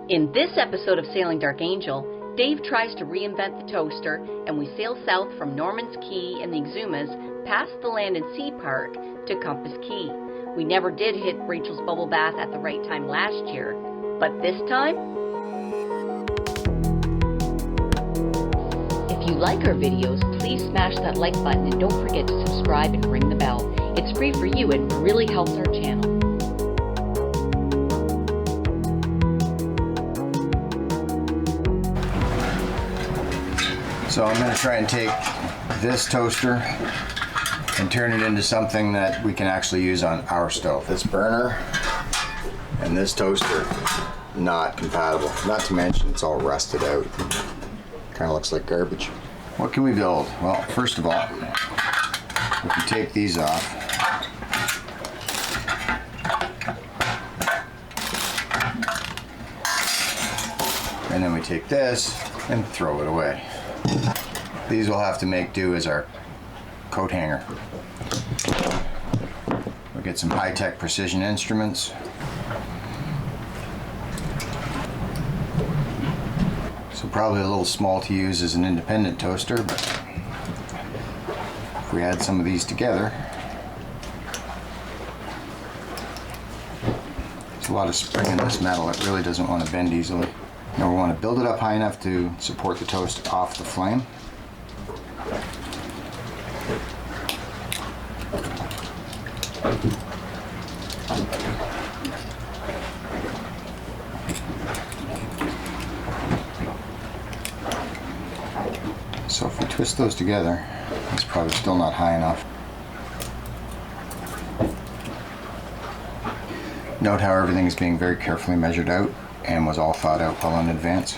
In this episode of Sailing Dark Angel, Dave tries to reinvent the toaster, and we sail south from Norman's Cay in the Exumas, past the Land and Sea Park, to Compass Cay. We never did hit Rachel's bubble bath at the right time last year, but this time? If you like our videos, please smash that like button and don't forget to subscribe and ring the bell. It's free for you and really helps our channel. So I'm going to try and take this toaster and turn it into something that we can actually use on our stove. This burner and this toaster, not compatible. Not to mention it's all rusted out. Kind of looks like garbage. What can we build? Well, first of all, we can take these off. And then we take this and throw it away. These will have to make do as our coat hanger. We'll get some high-tech precision instruments. So probably a little small to use as an independent toaster, but if we add some of these together, there's a lot of spring in this metal. It really doesn't want to bend easily. Now we want to build it up high enough to support the toast off the flame. So if we twist those together, it's probably still not high enough. Note how everything is being very carefully measured out and was all thought out well in advance.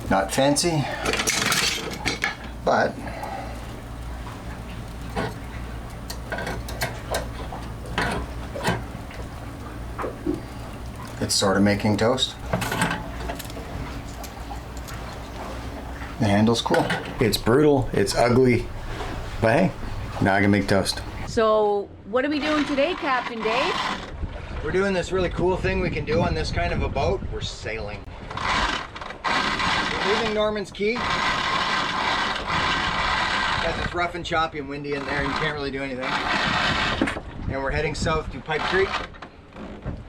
Not fancy, but it's sort of making toast. The handle's cool. It's brutal, it's ugly, but hey, now I can make toast. So, what are we doing today, Captain Dave? We're doing this really cool thing we can do on this kind of a boat. We're sailing. We're leaving Norman's Cay because it's rough and choppy and windy in there and you can't really do anything. And we're heading south to Pipe Creek.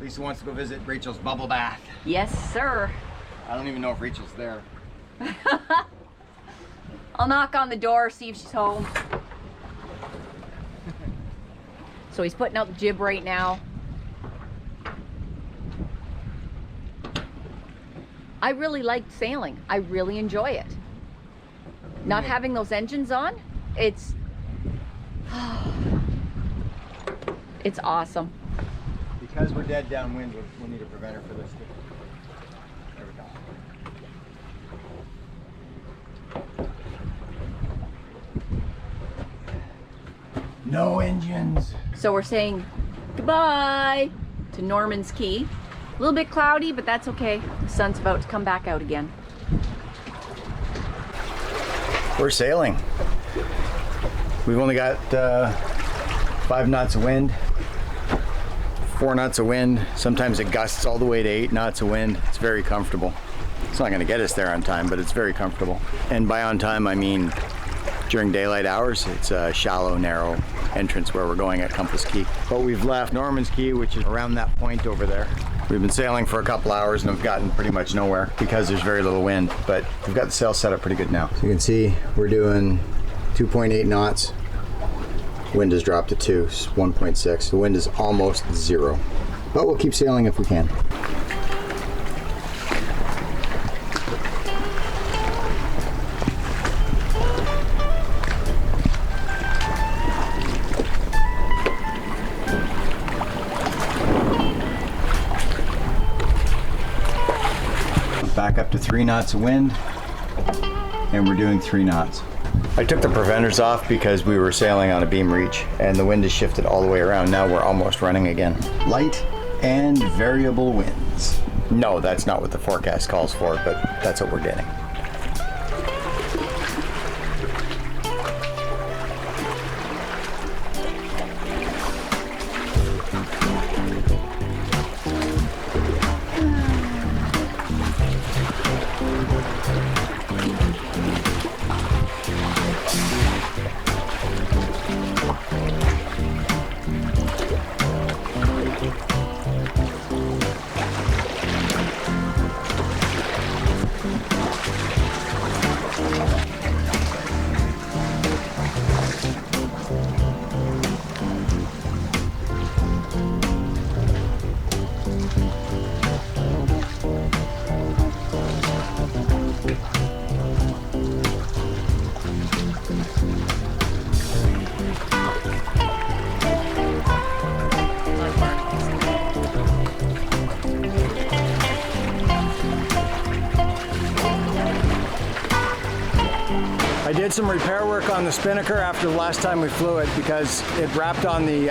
Lisa wants to go visit Rachel's bubble bath. Yes, sir. I don't even know if Rachel's there. I'll knock on the door, see if she's home. So he's putting out the jib right now. I really like sailing. I really enjoy it. Not having those engines on, it's awesome. Because we're dead downwind, we need a preventer for this too. There we go. No engines. So we're saying goodbye to Norman's Cay. A little bit cloudy, but that's okay. The sun's about to come back out again. We're sailing. We've only got 5 knots of wind, 4 knots of wind. Sometimes it gusts all the way to 8 knots of wind. It's very comfortable. It's not going to get us there on time, but it's very comfortable. And by on time, I mean during daylight hours. It's a shallow, narrow entrance where we're going at Compass Cay. But we've left Norman's Cay, which is around that point over there. We've been sailing for a couple hours and have gotten pretty much nowhere because there's very little wind, but we've got the sail set up pretty good now. So you can see we're doing 2.8 knots. Wind has dropped to 1.6. The wind is almost zero. but we'll keep sailing if we can. Back up to 3 knots of wind, and we're doing 3 knots. I took the preventers off because we were sailing on a beam reach and the wind has shifted all the way around. Now we're almost running again. Light and variable winds. No, that's not what the forecast calls for, but that's what we're getting. I did some repair work on the spinnaker after the last time we flew it because it wrapped on the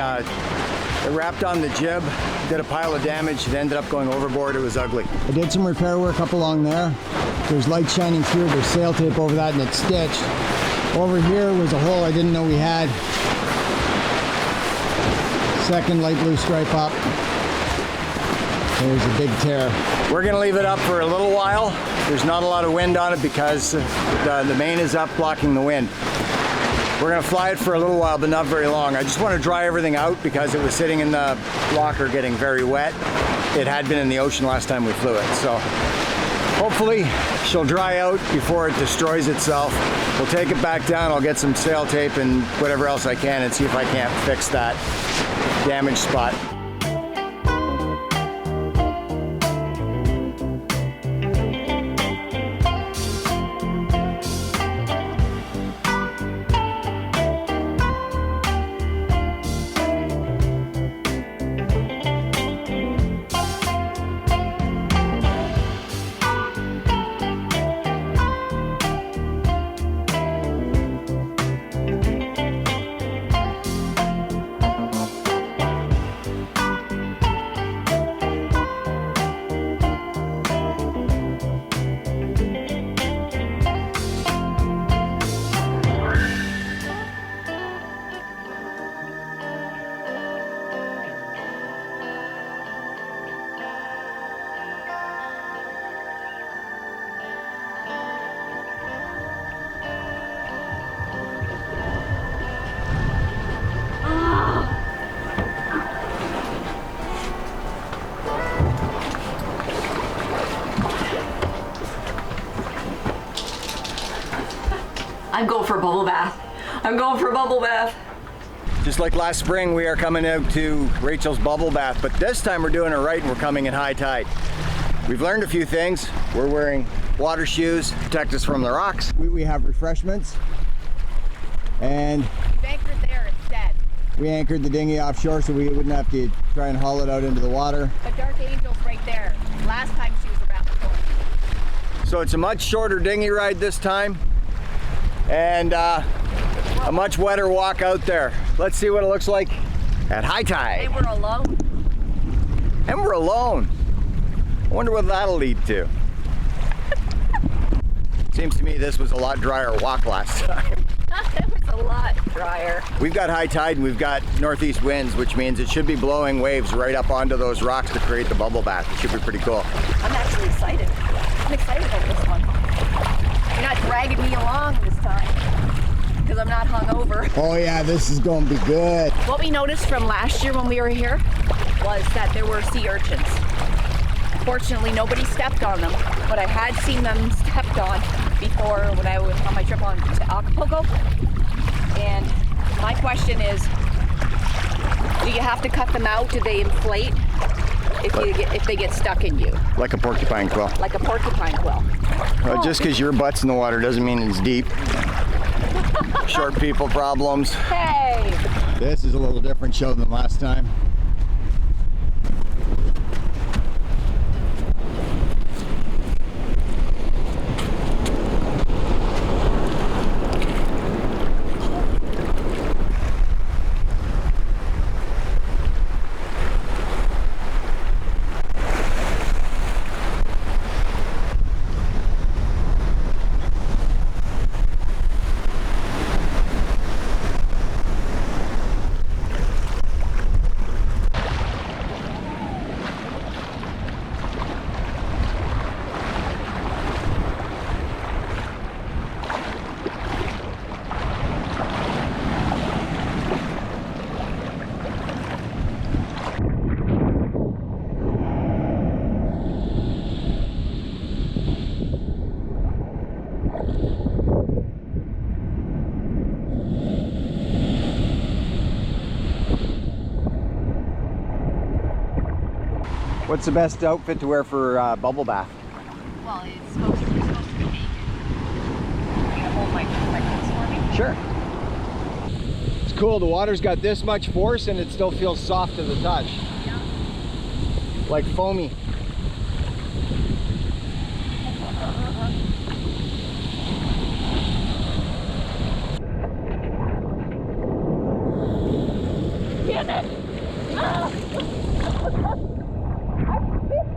jib, did a pile of damage. It ended up going overboard. It was ugly. I did some repair work up along there. There's light shining through. There's sail tape over that and it's stitched. Over here was a hole I didn't know we had. Second light blue stripe up. There's a big tear. We're gonna leave it up for a little while. There's not a lot of wind on it because the main is up blocking the wind. We're gonna fly it for a little while, but not very long. I just want to dry everything out because it was sitting in the locker getting very wet. It had been in the ocean last time we flew it. So hopefully she'll dry out before it destroys itself. We'll take it back down. I'll get some sail tape and whatever else I can and see if I can't fix that damaged spot. I'm going for a bubble bath. I'm going for a bubble bath. Just like last spring, we are coming out to Rachel's bubble bath, but this time we're doing it right and we're coming in high tide. We've learned a few things. We're wearing water shoes to protect us from the rocks. We have refreshments, and We've anchored there instead. we anchored the dinghy offshore so we wouldn't have to try and haul it out into the water. The Dark Angel's right there. Last time she was around the corner. So it's a much shorter dinghy ride this time, and a much wetter walk out there. Let's see what it looks like at high tide. And we're alone. And we're alone. I wonder what that'll lead to. Seems to me this was a lot drier walk last time. It was a lot drier. We've got high tide and we've got northeast winds, which means it should be blowing waves right up onto those rocks to create the bubble bath. It should be pretty cool. I'm actually excited. I'm excited about this one. You're not dragging me along this time because I'm not hungover. Oh yeah, this is going to be good. What we noticed from last year when we were here was that there were sea urchins. Fortunately, nobody stepped on them, but I had seen them stepped on before when I was on my trip to Acapulco. And my question is, do you have to cut them out? Do they inflate? if they get stuck in you. Like a porcupine quill. Like a porcupine quill. Just because your butt's in the water doesn't mean it's deep. Short people problems. Hey! This is a little different show than last time. What's the best outfit to wear for bubble bath? Well, it's supposed to be naked. Are you gonna hold my clothes for me? Sure. It's cool, the water's got this much force and it still feels soft to the touch. Yeah. Like foamy. Damn it!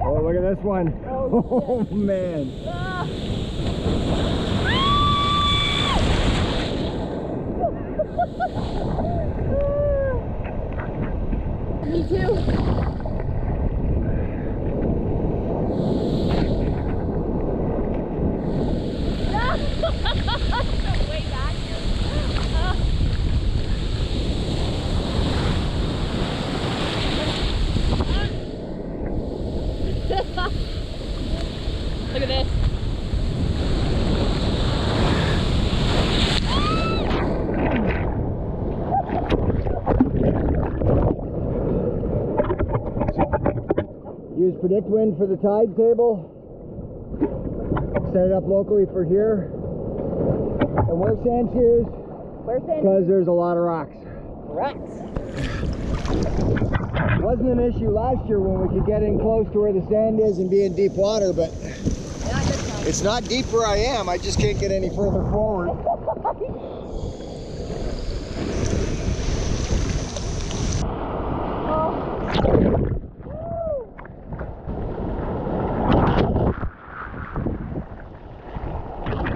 Oh, look at this one. Oh, man. Me too. Way back here. Look at this. Use predict wind for the tide table. Set it up locally for here. And wear sand shoes. Where's that? Because there's a lot of rocks. Rocks. It wasn't an issue last year when we could get in close to where the sand is and be in deep water, but it's not deep where I am. I just can't get any further forward.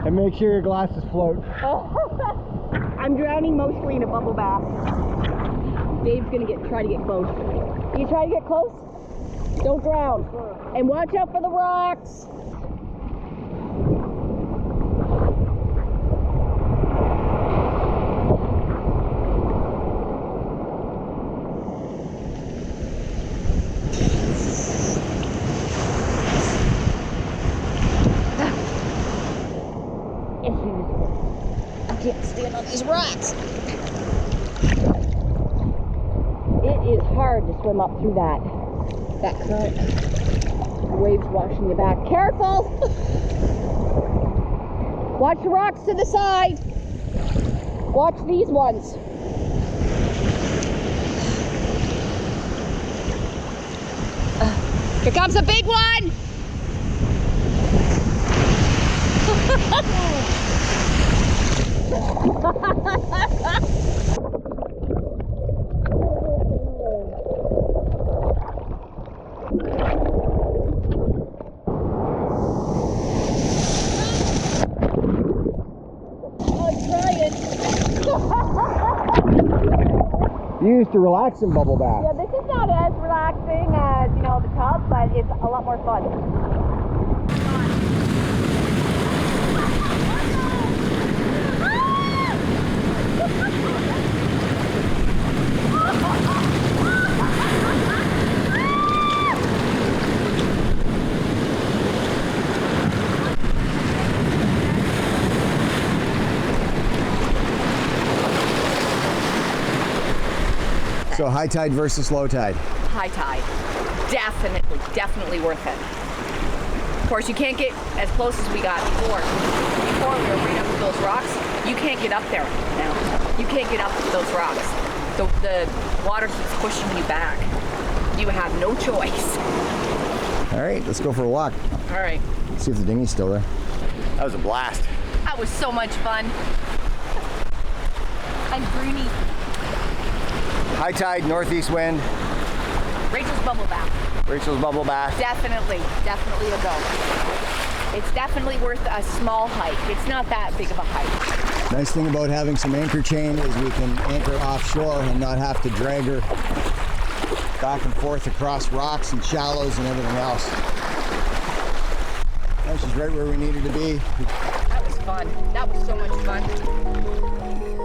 And make sure your glasses float. I'm drowning mostly in a bubble bath. Dave's gonna try to get close. You try to get close? Don't drown. And watch out for the rocks. I can't stand on these rocks. It is hard to swim up through that current. The waves washing you back. Careful! Watch the rocks to the side. Watch these ones. Here comes a big one! You used to relax in bubble bath. Yeah, this is not as relaxing as, you know, the tub, but it's a lot more fun. So high tide versus low tide. High tide. definitely worth it. Of course, you can't get as close as we got before. Before we were right up to those rocks. You can't get up there now. You can't get up to those rocks. The water keeps pushing you back. You have no choice. All right, let's go for a walk. All right. See if the dinghy's still there. That was a blast. That was so much fun. I'm Bruni. High tide, northeast wind. Rachel's bubble bath. Rachel's bubble bath. Definitely a go. It's definitely worth a small hike. It's not that big of a hike. Nice thing about having some anchor chain is we can anchor offshore and not have to drag her back and forth across rocks and shallows and everything else. And she's right where we needed to be. That was fun. That was so much fun.